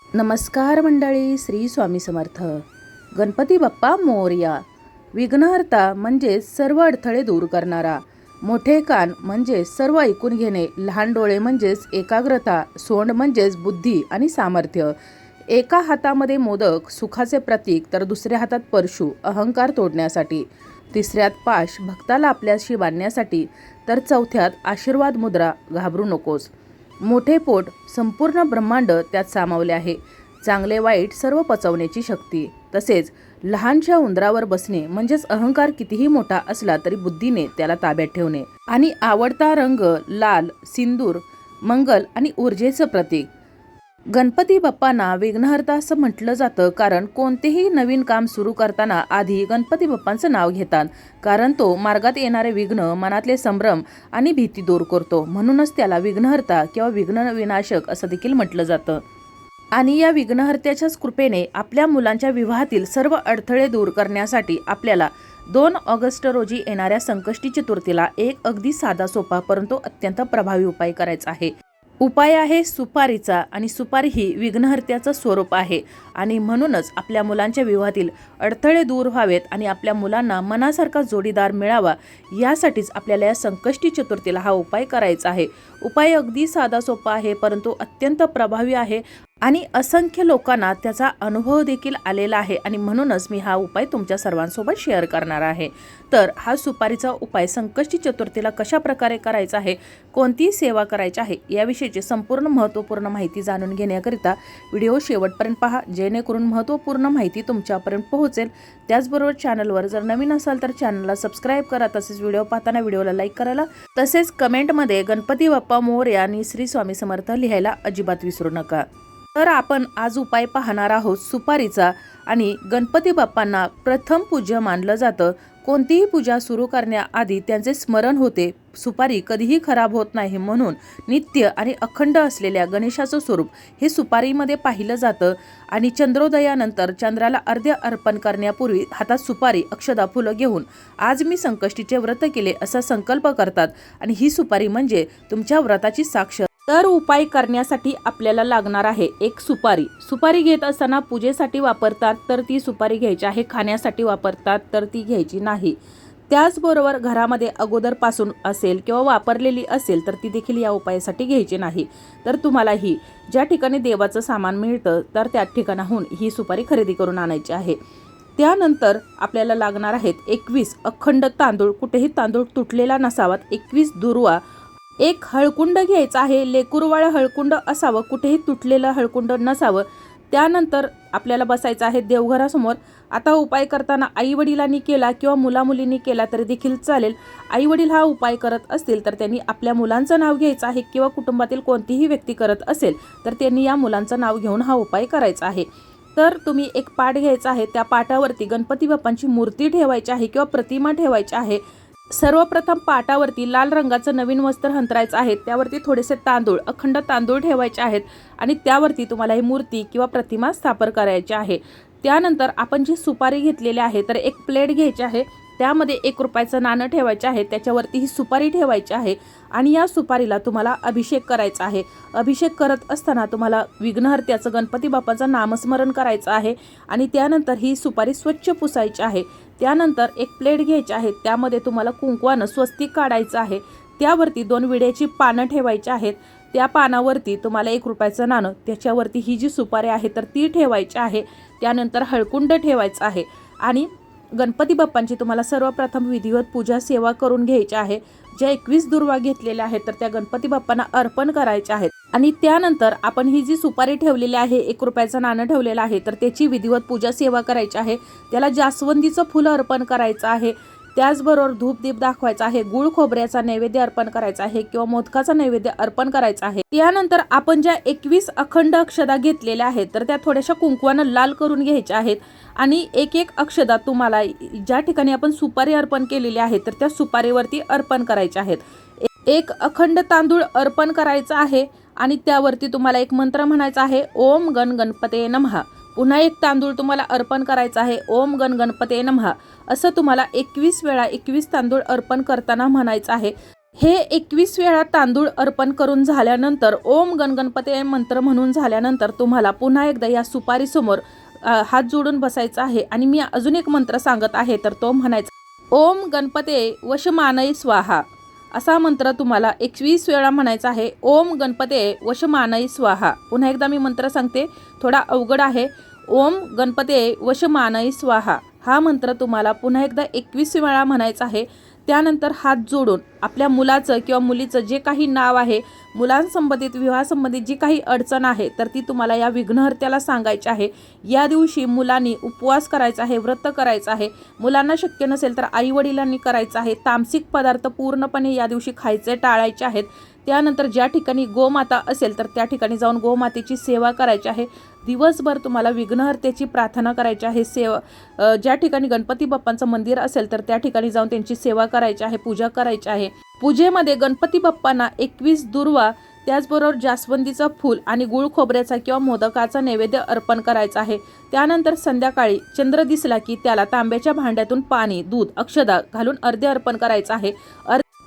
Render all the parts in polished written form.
नमस्कार मंडळी, श्री स्वामी समर्थ. गणपती बाप्पा मोरया. विघ्नहर्ता म्हणजे सर्व अडथळे दूर करणारा. मोठे कान म्हणजे सर्व ऐकून घेणे. लहान डोळे म्हणजेच एकाग्रता. सोंड म्हणजेच बुद्धी आणि सामर्थ्य. एका हातामध्ये मोदक सुखाचे प्रतीक, तर दुसऱ्या हातात परशु अहंकार तोडण्यासाठी. तिसऱ्यात पाश भक्ताला आपल्याशी बांधण्यासाठी, तर चौथ्यात आशीर्वाद मुद्रा घाबरू नकोस. मोठे पोट संपूर्ण ब्रह्मांड त्यात सामावले आहे. चांगले वाईट सर्व पचवण्याची शक्ती. तसेच लहानशा उंदरावर बसणे म्हणजेच अहंकार कितीही मोठा असला तरी बुद्धीने त्याला ताब्यात ठेवणे. आणि आवडता रंग लाल, सिंदूर, मंगल आणि ऊर्जेचं प्रतीक. गणपती बाप्पांना विघ्नहर्ता असं म्हटलं जातं कारण कोणतेही नवीन काम सुरू करताना आधी गणपती बाप्पांचं नाव घेतात, कारण तो मार्गात येणारे विघ्न, मनातले संभ्रम आणि भीती दूर करतो. म्हणूनच त्याला विघ्नहर्ता किंवा विघ्न विनाशक असं देखील म्हटलं जातं. आणि या विघ्नहर्त्याच्याच कृपेने आपल्या मुलांच्या विवाहातील सर्व अडथळे दूर करण्यासाठी आपल्याला 2 ऑगस्ट रोजी येणाऱ्या संकष्टी चतुर्थीला एक अगदी साधा सोपा परंतु अत्यंत प्रभावी उपाय करायचा आहे. उपाय आहे सुपारीचा. आणि सुपारी ही विघ्नहर्त्याचं स्वरूप आहे. आणि म्हणूनच आपल्या मुलांच्या विवाहातील अडथळे दूर व्हावेत आणि आपल्या मुलांना मनासारखा जोडीदार मिळावा, यासाठीच आपल्याला या संकष्टी चतुर्थीला हा उपाय करायचा आहे. उपाय अगदी साधा सोपा आहे परंतु अत्यंत प्रभावी आहे आणि असंख्य लोकांना त्याचा अनुभव देखील आलेला आहे. आणि म्हणूनच मी हा उपाय तुमच्या सर्वांसोबत शेअर करणार आहे. तर हा सुपारीचा उपाय संकष्टी चतुर्थीला कशा प्रकारे करायचा आहे, कोणती सेवा करायची आहे, याविषयीची संपूर्ण महत्त्वपूर्ण माहिती जाणून घेण्याकरिता व्हिडिओ शेवटपर्यंत पहा, जेणेकरून महत्त्वपूर्ण माहिती तुमच्यापर्यंत पोहोचेल. त्याचबरोबर चॅनलवर जर नवीन असाल तर चॅनलला सबस्क्राईब करा. तसेच व्हिडिओ पाहताना व्हिडिओला लाईक करायला, तसेच कमेंटमध्ये गणपती बाप्पा मोरया आणि श्री स्वामी समर्थ लिहायला अजिबात विसरू नका. तर आपण आज उपाय पाहणार आहोत सुपारीचा. आणि गणपती बाप्पांना प्रथम पूज्य मानलं जातं. कोणतीही पूजा सुरू करण्याआधी त्यांचे स्मरण होते. सुपारी कधीही खराब होत नाही म्हणून नित्य आणि अखंड असलेल्या गणेशाचं स्वरूप हे सुपारीमध्ये पाहिलं जातं. आणि चंद्रोदयानंतर चंद्राला अर्घ्य अर्पण करण्यापूर्वी हातात सुपारी, अक्षदा, फुलं घेऊन आज मी संकष्टीचे व्रत केले असा संकल्प करतात. आणि ही सुपारी म्हणजे तुमच्या व्रताची साक्ष. तर उपाय करण्यासाठी आपल्याला लागणार आहे एक सुपारी. सुपारी घेत असताना पूजेसाठी वापरतात तर ती सुपारी घ्यायची आहे, खाण्यासाठी वापरतात तर ती घ्यायची नाही. त्याचबरोबर घरामध्ये अगोदरपासून असेल किंवा वापरलेली असेल तर ती देखील या उपायासाठी घ्यायची नाही. तर तुम्हालाही ज्या ठिकाणी देवाचं सामान मिळतं तर त्या ठिकाणाहून ही सुपारी खरेदी करून आणायची आहे. त्यानंतर आपल्याला लागणार आहेत 21 अखंड तांदूळ. कुठेही तांदूळ तुटलेला नसावा. 21 दुर्वा. एक हळकुंड घ्यायचा आहे. लेकुरवाळं हळकुंड असावं, कुठेही तुटलेलं हळकुंड नसावं. त्यानंतर आपल्याला बसायचं आहे देवघरासमोर. आता उपाय करताना आई वडिलांनी केला किंवा मुलामुलींनी केला तरी देखील चालेल. आई वडील हा उपाय करत असतील तर त्यांनी आपल्या मुलांचं नाव घ्यायचं आहे किंवा कुटुंबातील कोणतीही व्यक्ती करत असेल तर त्यांनी या मुलांचं नाव घेऊन हा उपाय करायचा आहे. तर तुम्ही एक पाट घ्यायचा आहे. त्या पाटावरती गणपती बाप्पांची मूर्ती ठेवायची आहे किंवा प्रतिमा ठेवायची आहे. सर्वप्रथम पाटावरती लाल रंगाचं नवीन वस्त्र अंतरायचं आहे. त्यावरती थोडेसे तांदूळ, अखंड तांदूळ ठेवायचे आहेत आणि त्यावरती तुम्हाला ही मूर्ती किंवा प्रतिमा स्थापन करायची आहे. त्यानंतर आपण जी सुपारी घेतलेली आहे तर एक प्लेट घ्यायची आहे. त्यामध्ये 1 रुपयाचं नाणं ठेवायचं आहे. त्याच्यावरती ही सुपारी ठेवायची आहे आणि या सुपारीला तुम्हाला अभिषेक करायचा आहे. अभिषेक करत असताना तुम्हाला विघ्नहर्त्याचं, गणपती बाप्पाचं नामस्मरण करायचं आहे. आणि त्यानंतर ही सुपारी स्वच्छ पुसायची आहे. त्यानंतर एक प्लेट घ्यायची आहे. त्यामध्ये तुम्हाला कुंकवानं स्वस्तिक काढायचं आहे. त्यावरती 2 विड्याची पानं ठेवायची आहेत. त्या पानावरती तुम्हाला 1 रुपयाचं नाणं, त्याच्यावरती ही जी सुपारी आहे तर ती ठेवायची आहे. त्यानंतर हळकुंड ठेवायचं आहे. आणि गणपती बाप्पांची तुम्हाला सर्वप्रथम विधिवत पूजा सेवा करून घ्यायची आहे. ज्या 21 दुर्वा घेतलेल्या आहेत तर त्या गणपती बाप्पांना अर्पण करायच्या आहेत. आणि त्यानंतर आपण ही जी सुपारी ठेवलेली आहे, 1 रुपयाचं नाणं ठेवलेलं आहे तर त्याची विधिवत पूजा सेवा करायची आहे. त्याला जास्वंदीचं फुलं अर्पण करायचं आहे. त्याचबरोबर धूप दीप दाखवायचा आहे. गुळ खोबऱ्याचा नैवेद्य अर्पण करायचा आहे किंवा मोदकाचा नैवेद्य अर्पण करायचा आहे. त्यानंतर आपण ज्या 21 अखंड अक्षदा घेतलेल्या आहेत तर त्या थोड्याशा कुंकवानं लाल करून घ्यायच्या आहेत. आणि एक अक्षदा तुम्हाला ज्या ठिकाणी आपण सुपारी अर्पण केलेली आहे तर त्या सुपारीवरती अर्पण करायच्या आहेत. एक अखंड तांदूळ अर्पण करायचा आहे आणि त्यावरती तुम्हाला एक मंत्र म्हणायचा आहे, ओम गण गणपते नमः. पुन्हा एक तांदूळ तुम्हाला अर्पण करायचा आहे, ओम गण गणपते नमः. असं तुम्हाला 21 वेळा 21 तांदूळ अर्पण करताना म्हणायचं आहे. हे 21 वेळा तांदूळ अर्पण करून झाल्यानंतर ओम गणगणपते मंत्र म्हणून झाल्यानंतर तुम्हाला पुन्हा एकदा या सुपारीसमोर हात जोडून बसायचा आहे आणि मी अजून एक मंत्र सांगत आहे तर तो म्हणायचा ओम गणपते वशमानय स्वाहा असा मंत्र तुम्हाला 21 वेळा म्हणायचा आहे. ओम गणपते वशमानय स्वाहा. पुन्हा एकदा मी मंत्र सांगते, थोडा अवघड आहे. ओम गणपते वशमानय स्वाहा हा मंत्र तुम्हाला पुन्हा एकदा 21 वेळा म्हणायचा आहे. त्यानंतर हात जोडून आपल्या मुलाचं किंवा मुलीचं जे काही नाव आहे, मुलांसंबंधित विवाहासंबंधित जी काही अडचण आहे तर ती तुम्हाला या विघ्नहर्त्याला सांगायची आहे. या दिवशी मुलांनी उपवास करायचा आहे, व्रत करायचं आहे. मुलांना शक्य नसेल तर आईवडिलांनी करायचं आहे. तामसिक पदार्थ पूर्णपणे या दिवशी खायचे टाळायचे आहेत. त्यानंतर ज्या ठिकाणी गोमाता असेल तर त्या ठिकाणी जाऊन गोमातेची सेवा करायची आहे. दिवसभर तुम्हाला विघ्नहर्त्याची प्रार्थना करायची आहे. ज्या ठिकाणी गणपती बाप्पांचं मंदिर असेल तर त्या ठिकाणी जाऊन त्यांची सेवा करायची आहे, पूजा करायची आहे. पूजेमध्ये गणपती बाप्पांना 21 दुर्वा त्याचबरोबर जास्वंदीचं फूल आणि गुळ खोबऱ्याचा किंवा मोदकाचा नैवेद्य अर्पण करायचा आहे. त्यानंतर संध्याकाळी चंद्र दिसला की त्याला तांब्याच्या भांड्यातून पाणी, दूध, अक्षदा घालून अर्घ्य अर्पण करायचं आहे.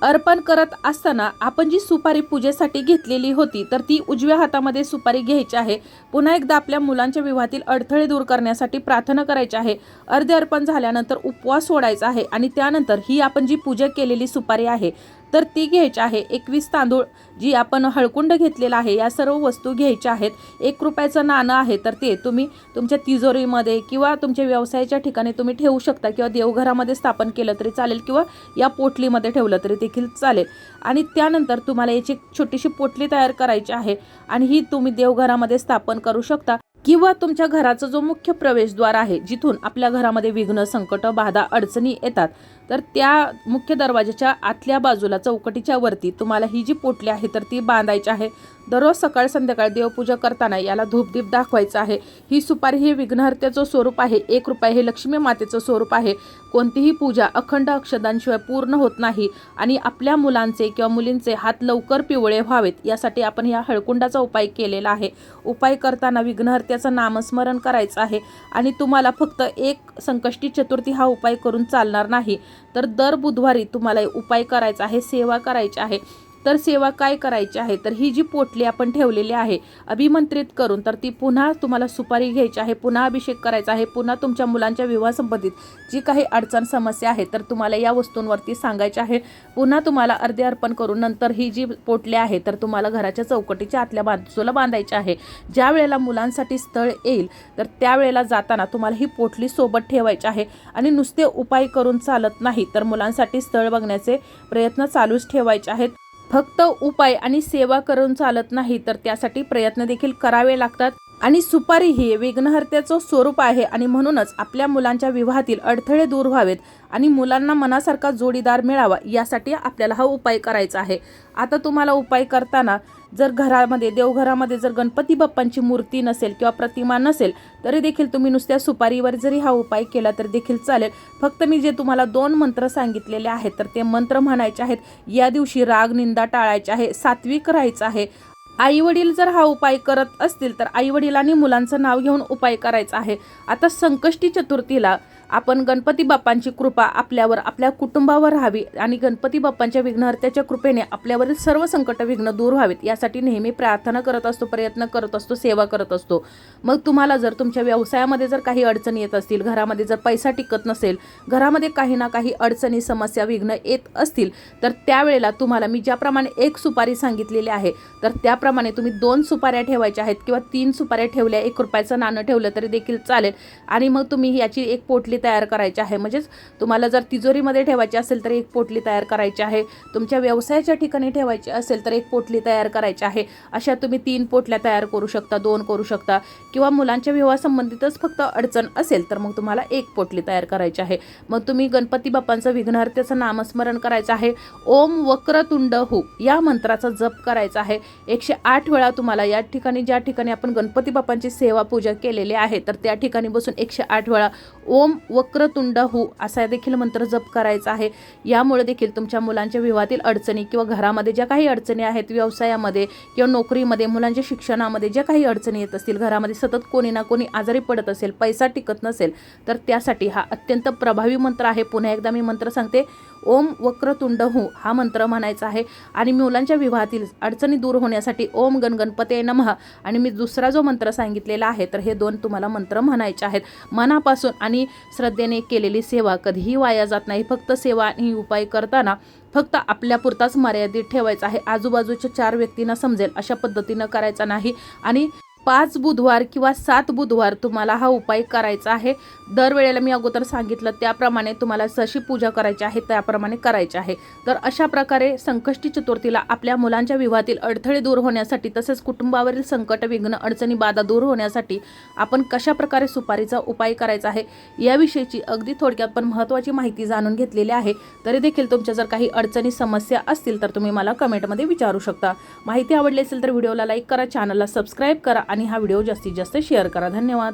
अर्पण करत असताना आपण जी सुपारी पूजेसाठी घेतलेली होती तर ती उजव्या हातामध्ये सुपारी घ्यायची आहे. पुन्हा एकदा आपल्या मुलांच्या विवाहातील अडथळे दूर करण्यासाठी प्रार्थना करायची आहे. अर्घ्य अर्पण झाल्यानंतर उपवास सोडायचा आहे आणि त्यानंतर ही आपण जी पूजा केलेली सुपारी आहे तर ती घ्यायची आहे. 21 तांदूळ जी आपण हळकुंड घेतलेला आहे या सर्व वस्तू घ्यायच्या आहेत. 1 रुपयाचं नाणं आहे तर ते तुम्ही तुमच्या तिजोरीमध्ये किंवा तुमच्या व्यवसायाच्या ठिकाणी तुम्ही ठेवू शकता किंवा देवघरामध्ये स्थापन केलं तरी चालेल किंवा या पोटलीमध्ये ठेवलं तरी देखील चालेल. आणि त्यानंतर तुम्हाला याची छोटीशी पोटली तयार करायची आहे आणि ही तुम्ही देवघरामध्ये स्थापन करू शकता किंवा तुमच्या घराचा जो मुख्य प्रवेशद्वार आहे जिथून आपल्या घरामध्ये विघ्न, संकट, बाधा, अडचणी येतात तर त्या मुख्य दरवाजाच्या आतल्या बाजूला चौकटीच्या वरती तुम्हाला ही जी पोटली आहे तर ती बांधायची आहे. दररोज सकाळ संध्याकाळ देवपूजा करताना याला धूपदीप दाखवायचं आहे. ही सुपारी हे विघ्नहर्त्याचं स्वरूप आहे. 1 रुपया हे लक्ष्मी मातेचं स्वरूप आहे. कोणतीही पूजा अखंड अक्षदांशिवाय पूर्ण होत नाही आणि आपल्या मुलांचे किंवा मुलींचे हात लवकर पिवळे व्हावेत यासाठी आपण या हळकुंडाचा उपाय केलेला आहे. उपाय करताना विघ्नहर्त्याचं नामस्मरण करायचं आहे आणि तुम्हाला फक्त एक संकष्टी चतुर्थी हा उपाय करून चालणार नाही तर दर बुधवारी तुम्हाला उपाय करायचा आहे, सेवा करायची आहे. तर सेवा काय करायची आहे तर ही जी पोटली आपण ठेवलेली आहे अभिमंत्रित करून तर ती पुन्हा तुम्हाला सुपारी घ्यायची आहे, पुन्हा अभिषेक करायचा आहे. पुन्हा तुमच्या मुलांच्या विवाहासंबंधित जी काही अडचण समस्या आहे तर तुम्हाला या वस्तूंवरती सांगायचे आहे. पुन्हा तुम्हाला अर्घ्य अर्पण करून नंतर ही जी पोटली आहे तर तुम्हाला घराच्या चौकटीच्या आतल्या बाजूला बांधायची आहे. ज्या वेळेला मुलांसाठी स्थळ येईल तर त्यावेळेला जाताना तुम्हाला ही पोटली सोबत ठेवायची आहे आणि नुसते उपाय करून चालत नाही तर मुलांसाठी स्थळ बघण्याचे प्रयत्न चालूच ठेवायचे आहेत. फक्त उपाय आणि सेवा करून चालत नाही तर त्यासाठी प्रयत्न देखील करावे लागतात. आणि सुपारी ही विघ्नहर्त्याचं स्वरूप आहे आणि म्हणूनच आपल्या मुलांच्या विवाहातील अडथळे दूर व्हावेत आणि मुलांना मनासारखा जोडीदार मिळावा यासाठी आपल्याला हा उपाय करायचा आहे. आता तुम्हाला उपाय करताना जर घरामध्ये देवघरामध्ये जर गणपती बाप्पांची मूर्ती नसेल किंवा प्रतिमा नसेल तरी देखील तुम्ही नुसत्या सुपारीवर जरी हा उपाय केला तर देखील चालेल. फक्त मी जे तुम्हाला 2 मंत्र सांगितलेले आहेत तर ते मंत्र म्हणायचे आहेत. या दिवशी राग निंदा टाळायची आहे, सात्विक राहायचं आहे. आईवडील जर हा उपाय करत असतील तर आईवडिलांनी मुलांचं नाव घेऊन उपाय करायचा आहे. आता संकष्टी चतुर्थीला आपण गणपती बाप्पांची कृपा आपल्यावर, आपल्या कुटुंबावर राहावी आणि गणपती बाप्पांच्या विघ्नहर्त्याच्या कृपेने आपल्यावरील सर्व संकट विघ्न दूर व्हावेत यासाठी नेहमी प्रार्थना करत असतो, प्रयत्न करत असतो, सेवा करत असतो. मग तुम्हाला जर तुमच्या व्यवसायामध्ये जर काही अडचणी येत असतील, घरामध्ये जर पैसा टिकत नसेल, घरामध्ये काही ना काही अडचणी, समस्या, विघ्न येत असतील तर त्यावेळेला तुम्हाला मी ज्याप्रमाणे 1 सुपारी सांगितलेली आहे तर त्याप्रमाणे तुम्ही 2 सुपाऱ्या ठेवायच्या आहेत किंवा 3 सुपाऱ्या ठेवल्या, 1 रुपयाचं नाणं ठेवलं तरी देखील चालेल. आणि मग तुम्ही याची एक पोटली तयार करायची आहे. म्हणजेच तुम्हाला जर तिजोरीमध्ये ठेवायची असेल तर 1 पोटली तयार करायची आहे, तुमच्या व्यवसायाच्या ठिकाणी ठेवायची असेल तर 1 पोटली तयार करायची आहे. अशा तुम्ही 3 पोटल्या तयार करू शकता, 2 करू शकता किंवा मुलांच्या विवाहासंबंधितच फक्त अडचण असेल तर मग तुम्हाला 1 पोटली तयार करायची आहे. मग तुम्ही गणपती बाप्पांचं विघ्नहर्त्याचं नामस्मरण करायचं आहे. ओम वक्रतुंड हू या मंत्राचा जप करायचा आहे. 108 वेळा तुम्हाला या ठिकाणी ज्या ठिकाणी आपण गणपती बाप्पांची सेवा पूजा केलेली आहे तर त्या ठिकाणी बसून 108 वेळा ओम वक्रतुंड हू असा देखील मंत्र जप करायचा आहे. यामुळे देखील तुमच्या मुलांच्या विवाहातील अडचणी किंवा घरामध्ये ज्या काही अडचणी आहेत, व्यवसायामध्ये किंवा नोकरीमध्ये, मुलांच्या शिक्षणामध्ये ज्या काही अडचणी येत असतील, घरामध्ये सतत कोणी ना कोणी आजारी पडत असेल, पैसा टिकत नसेल तर त्यासाठी हा अत्यंत प्रभावी मंत्र आहे. पुन्हा एकदा मी मंत्र सांगते. ओम वक्रतुंड हू हा मंत्र म्हणायचा आहे आणि मुलांच्या विवाहातील अडचणी दूर होण्यासाठी ओम गणपते नमः आणि मी दुसरा जो मंत्र सांगितलेला आहे तर हे 2 तुम्हाला मंत्र म्हणायचे आहेत. मनापासून आणि श्रद्धेने केलेली सेवा कधीही वाया जात नाही. फक्त सेवा आणि उपाय करताना फक्त आपल्यापुरताच मर्यादित ठेवायचा आहे. आजूबाजूच्या 4 व्यक्तींना समजेल अशा पद्धतीनं करायचा नाही आणि 5 बुधवार किंवा 7 बुधवार तुम्हाला हा उपाय करायचा आहे. दरवेळेला मी अगोदर सांगितलं त्याप्रमाणे तुम्हाला जशी पूजा करायची आहे त्याप्रमाणे करायची आहे. तर अशा प्रकारे संकष्टी चतुर्थीला आपल्या मुलांच्या विवाहातील अडथळे दूर होण्यासाठी तसेच कुटुंबावरील संकट, विघ्न, अडचणी, बाधा दूर होण्यासाठी आपण कशा प्रकारे सुपारीचा उपाय करायचा आहे याविषयीची अगदी थोडक्यात पण महत्त्वाची माहिती जाणून घेतलेली आहे. तरी देखील तुमच्या जर काही अडचणी, समस्या असतील तर तुम्ही मला कमेंटमध्ये विचारू शकता. माहिती आवडली असेल तर व्हिडिओला लाईक करा, चॅनलला सबस्क्राईब करा आणि हा व्हिडिओ जास्तीत जास्त शेअर करा. धन्यवाद.